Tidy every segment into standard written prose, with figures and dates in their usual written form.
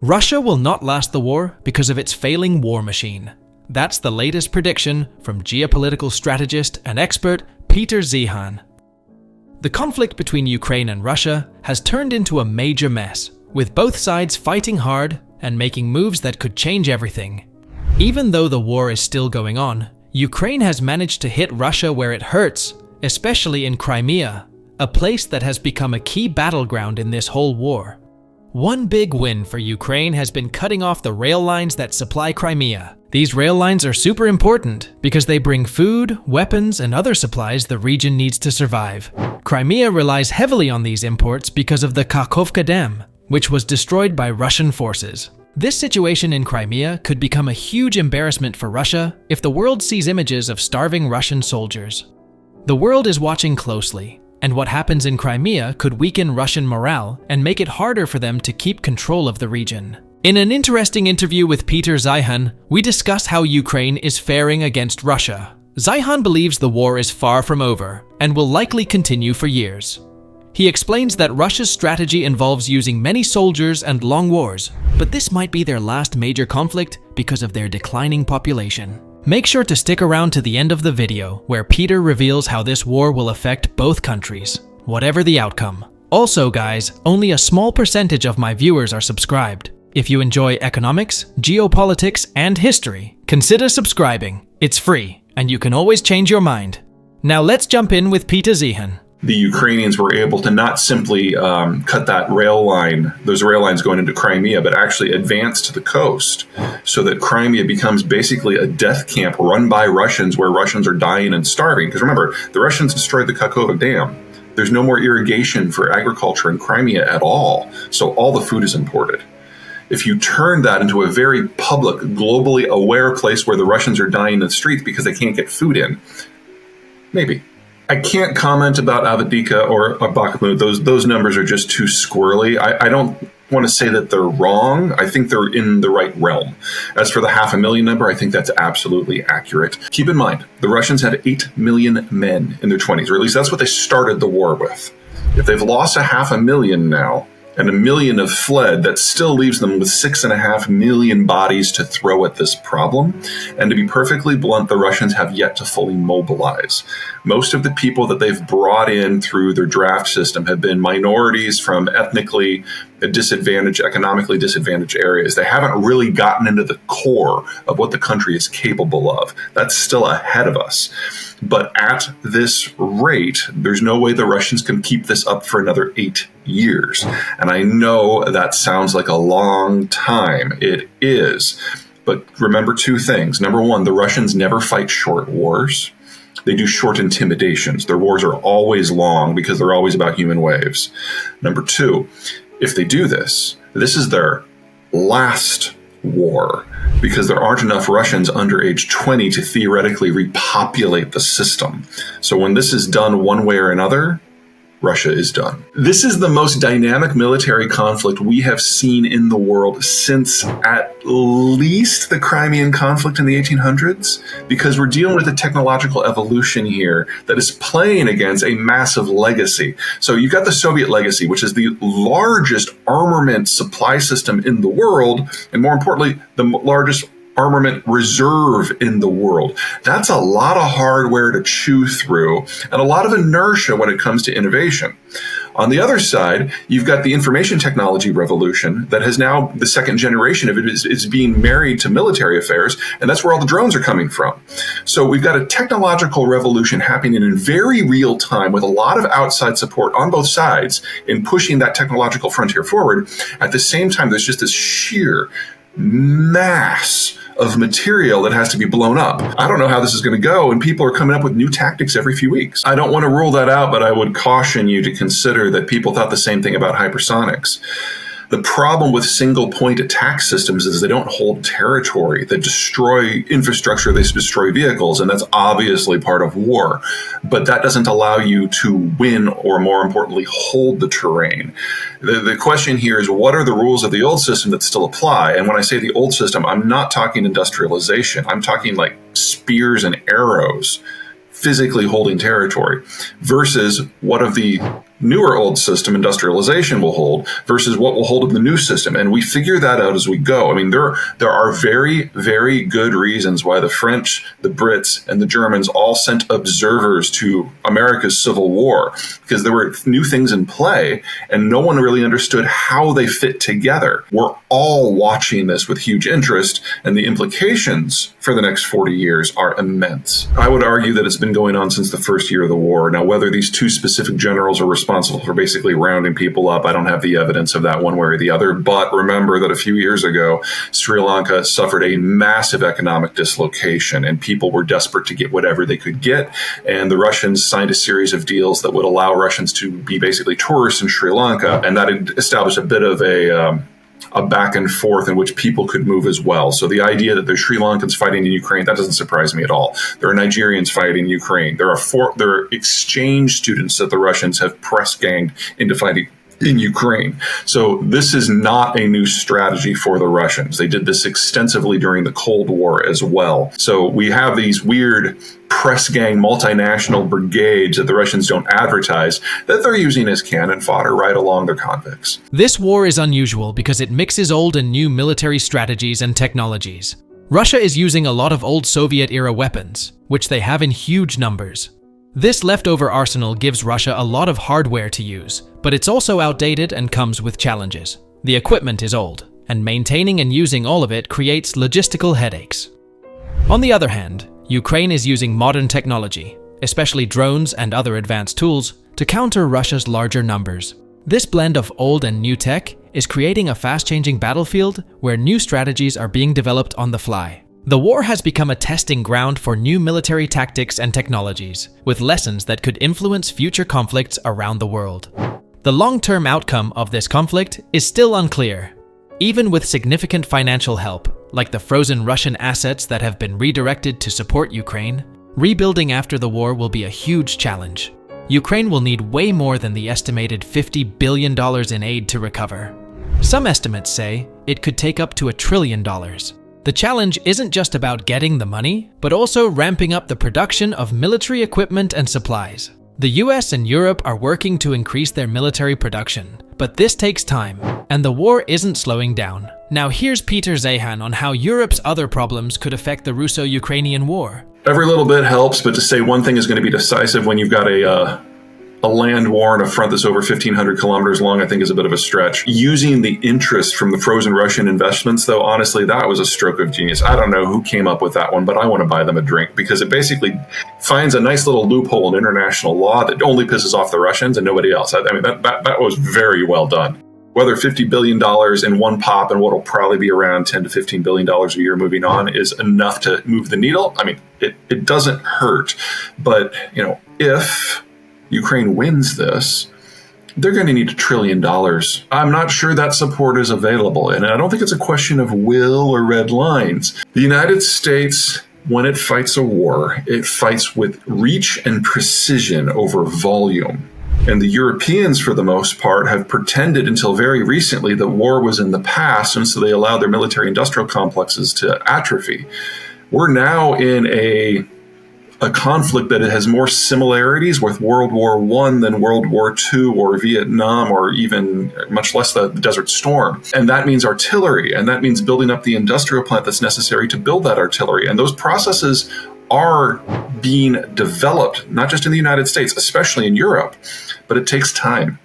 Russia will not last the war because of its failing war machine. That's the latest prediction from geopolitical strategist and expert Peter Zyyhan. The conflict between Ukraine and Russia has turned into a major mess, with both sides fighting hard and making moves that could change everything. Even though the war is still going on, Ukraine has managed to hit Russia where it hurts, especially in Crimea, a place that has become a key battleground in this whole war. One big win for Ukraine has been cutting off the rail lines that supply Crimea. These rail lines are super important because they bring food, weapons, and other supplies the region needs to survive. Crimea relies heavily on these imports because of the Kakhovka Dam, which was destroyed by Russian forces. This situation in Crimea could become a huge embarrassment for Russia if the world sees images of starving Russian soldiers. The world is watching closely, and what happens in Crimea could weaken Russian morale and make it harder for them to keep control of the region. In an interesting interview with Peter Zeihan, we discuss how Ukraine is faring against Russia. Zeihan believes the war is far from over and will likely continue for years. He explains that Russia's strategy involves using many soldiers and long wars, but this might be their last major conflict because of their declining population. Make sure to stick around to the end of the video, where Peter reveals how this war will affect both countries, whatever the outcome. Also guys, only a small percentage of my viewers are subscribed. If you enjoy economics, geopolitics, and history, consider subscribing. It's free, and you can always change your mind. Now let's jump in with Peter Zyyhan. The Ukrainians were able to not simply cut that rail line, those rail lines going into Crimea, but actually advance to the coast so that Crimea becomes basically a death camp run by Russians where Russians are dying and starving. Because remember, the Russians destroyed the Kakhovka Dam. There's no more irrigation for agriculture in Crimea at all, so all the food is imported. If you turn that into a very public, globally aware place where the Russians are dying in the streets because they can't get food in, maybe. I can't comment about Avdiivka or Bakhmut. Those numbers are just too squirrely. I don't want to say that they're wrong. I think they're in the right realm. As for the 500,000 number, I think that's absolutely accurate. Keep in mind, the Russians had 8 million men in their 20s, or at least that's what they started the war with. If they've lost 500,000 now, and 1 million have fled, that still leaves them with 6.5 million bodies to throw at this problem. And to be perfectly blunt, the Russians have yet to fully mobilize. Most of the people that they've brought in through their draft system have been minorities from ethnically disadvantaged, economically disadvantaged areas. They haven't really gotten into the core of what the country is capable of. That's still ahead of us. But at this rate, there's no way the Russians can keep this up for another 8 years. And I know that sounds like a long time. It is. But remember two things. Number one, the Russians never fight short wars. They do short intimidations. Their wars are always long because they're always about human waves. Number two, if they do this, this is their last war because there aren't enough Russians under age 20 to theoretically repopulate the system. So when this is done one way or another, Russia is done. This is the most dynamic military conflict we have seen in the world since at least the Crimean conflict in the 1800s, because we're dealing with a technological evolution here that is playing against a massive legacy. So you've got the Soviet legacy, which is the largest armament supply system in the world, and more importantly, the largest armament reserve in the world. That's a lot of hardware to chew through and a lot of inertia when it comes to innovation. On the other side, you've got the information technology revolution that has now, the second generation of it is being married to military affairs, and that's where all the drones are coming from. So we've got a technological revolution happening in very real time with a lot of outside support on both sides in pushing that technological frontier forward. At the same time, there's just this sheer mass of material that has to be blown up. I don't know how this is going to go, and people are coming up with new tactics every few weeks. I don't want to rule that out, but I would caution you to consider that people thought the same thing about hypersonics. The problem with single point attack systems is they don't hold territory. They destroy infrastructure, they destroy vehicles, and that's obviously part of war. But that doesn't allow you to win, or more importantly, hold the terrain. The question here is, what are the rules of the old system that still apply? And when I say the old system, I'm not talking industrialization. I'm talking like spears and arrows, physically holding territory, versus what of the newer old system, industrialization, will hold versus what will hold in the new system. And we figure that out as we go. I mean, there are very, very good reasons why the French, the Brits, and the Germans all sent observers to America's Civil War, because there were new things in play and no one really understood how they fit together. We're all watching this with huge interest, and the implications for the next 40 years are immense. I would argue that it's been going on since the first year of the war. Now, whether these two specific generals are responsible for basically rounding people up, I don't have the evidence of that one way or the other. But remember that a few years ago, Sri Lanka suffered a massive economic dislocation and people were desperate to get whatever they could get. And the Russians signed a series of deals that would allow Russians to be basically tourists in Sri Lanka. And that had established a bit of a back and forth in which people could move as well. So the idea that there's Sri Lankans fighting in Ukraine, that doesn't surprise me at all. There are Nigerians fighting in Ukraine. There are exchange students that the Russians have press ganged into fighting in Ukraine. So this is not a new strategy for the Russians. They did this extensively during the Cold War as well. So we have these weird press gang multinational brigades that the Russians don't advertise that they're using as cannon fodder right along their convicts. This war is unusual because it mixes old and new military strategies and technologies. Russia is using a lot of old Soviet-era weapons, which they have in huge numbers. This leftover arsenal gives Russia a lot of hardware to use, but it's also outdated and comes with challenges. The equipment is old, and maintaining and using all of it creates logistical headaches. On the other hand, Ukraine is using modern technology, especially drones and other advanced tools, to counter Russia's larger numbers. This blend of old and new tech is creating a fast-changing battlefield where new strategies are being developed on the fly. The war has become a testing ground for new military tactics and technologies, with lessons that could influence future conflicts around the world. The long-term outcome of this conflict is still unclear. Even with significant financial help, like the frozen Russian assets that have been redirected to support Ukraine, rebuilding after the war will be a huge challenge. Ukraine will need way more than the estimated $50 billion in aid to recover. Some estimates say it could take up to $1 trillion. The challenge isn't just about getting the money, but also ramping up the production of military equipment and supplies. The US and Europe are working to increase their military production, but this takes time, and the war isn't slowing down. Now here's Peter Zeihan on how Europe's other problems could affect the Russo-Ukrainian war. Every little bit helps, but to say one thing is going to be decisive when you've got a land war and a front that's over 1,500 kilometers long, I think is a bit of a stretch. Using the interest from the frozen Russian investments, though, honestly, that was a stroke of genius. I don't know who came up with that one, but I want to buy them a drink because it basically finds a nice little loophole in international law that only pisses off the Russians and nobody else. I mean, that was very well done. Whether $50 billion in one pop and what will probably be around $10 to $15 billion a year moving on is enough to move the needle. I mean, it doesn't hurt. But, if Ukraine wins this, they're going to need $1 trillion. I'm not sure that support is available. And I don't think it's a question of will or red lines. The United States, when it fights a war, it fights with reach and precision over volume. And the Europeans, for the most part, have pretended until very recently that war was in the past, and so they allowed their military-industrial complexes to atrophy. We're now in a conflict that has more similarities with World War I than World War II or Vietnam or even much less the Desert Storm. And that means artillery, and that means building up the industrial plant that's necessary to build that artillery. And those processes are being developed, not just in the United States, especially in Europe, but it takes time.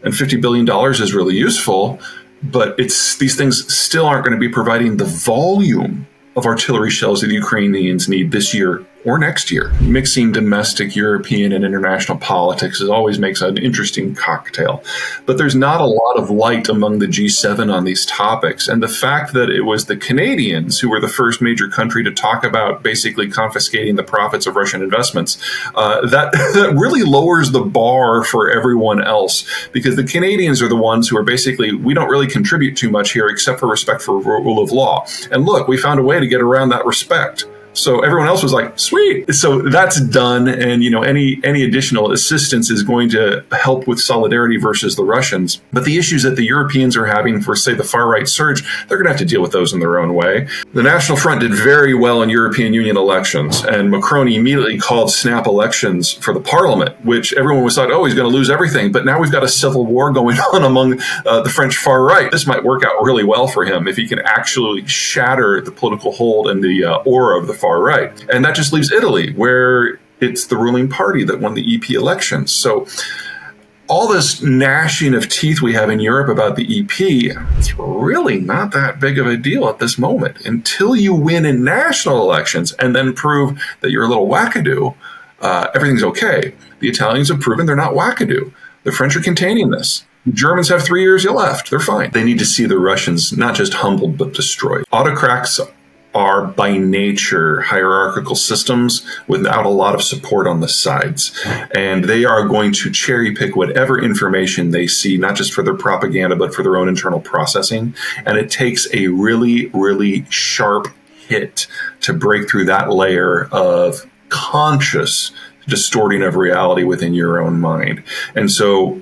And $50 billion is really useful, but these things still aren't going to be providing the volume of artillery shells that the Ukrainians need this year or next year. Mixing domestic, European, and international politics always makes an interesting cocktail. But there's not a lot of light among the G7 on these topics. And the fact that it was the Canadians who were the first major country to talk about basically confiscating the profits of Russian investments, that really lowers the bar for everyone else, because the Canadians are the ones who are basically, we don't really contribute too much here except for respect for rule of law. And look, we found a way to get around that respect. So everyone else was like, sweet. So that's done. And, any additional assistance is going to help with solidarity versus the Russians. But the issues that the Europeans are having for, say, the far-right surge, they're going to have to deal with those in their own way. The National Front did very well in European Union elections, and Macron immediately called snap elections for the parliament, which everyone was thought, he's going to lose everything. But now we've got a civil war going on among the French far-right. This might work out really well for him if he can actually shatter the political hold and the aura of the far right. And that just leaves Italy, where it's the ruling party that won the EP elections. So all this gnashing of teeth we have in Europe about the EP, it's really not that big of a deal at this moment. Until you win in national elections and then prove that you're a little wackadoo, everything's okay. The Italians have proven they're not wackadoo. The French are containing this. The Germans have 3 years left. They're fine. They need to see the Russians not just humbled, but destroyed. Autocrats are by nature hierarchical systems without a lot of support on the sides. And they are going to cherry pick whatever information they see, not just for their propaganda, but for their own internal processing. And it takes a really, really sharp hit to break through that layer of conscious distorting of reality within your own mind. And so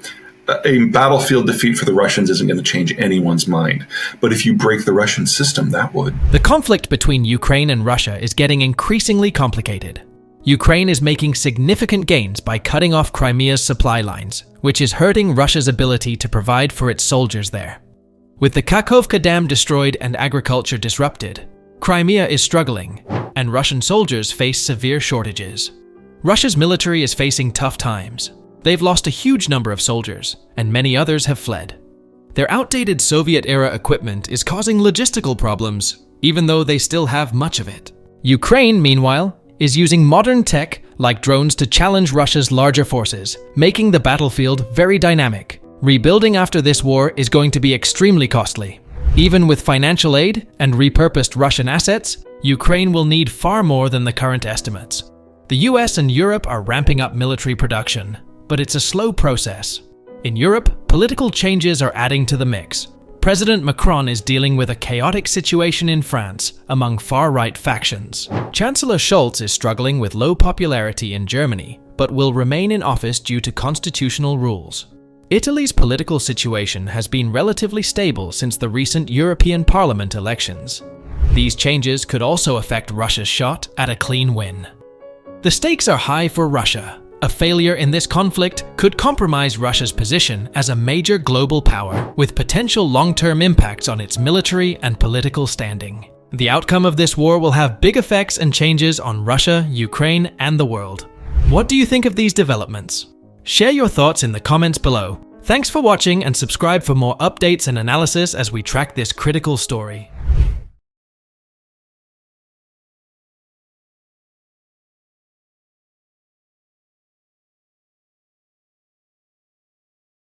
a battlefield defeat for the Russians isn't going to change anyone's mind. But if you break the Russian system, that would. The conflict between Ukraine and Russia is getting increasingly complicated. Ukraine is making significant gains by cutting off Crimea's supply lines, which is hurting Russia's ability to provide for its soldiers there. With the Kakhovka Dam destroyed and agriculture disrupted, Crimea is struggling, and Russian soldiers face severe shortages. Russia's military is facing tough times. They've lost a huge number of soldiers, and many others have fled. Their outdated Soviet-era equipment is causing logistical problems, even though they still have much of it. Ukraine, meanwhile, is using modern tech like drones to challenge Russia's larger forces, making the battlefield very dynamic. Rebuilding after this war is going to be extremely costly. Even with financial aid and repurposed Russian assets, Ukraine will need far more than the current estimates. The US and Europe are ramping up military production, but it's a slow process. In Europe, political changes are adding to the mix. President Macron is dealing with a chaotic situation in France among far-right factions. Chancellor Scholz is struggling with low popularity in Germany, but will remain in office due to constitutional rules. Italy's political situation has been relatively stable since the recent European Parliament elections. These changes could also affect Russia's shot at a clean win. The stakes are high for Russia. A failure in this conflict could compromise Russia's position as a major global power, with potential long-term impacts on its military and political standing. The outcome of this war will have big effects and changes on Russia, Ukraine, and the world. What do you think of these developments? Share your thoughts in the comments below. Thanks for watching, and subscribe for more updates and analysis as we track this critical story.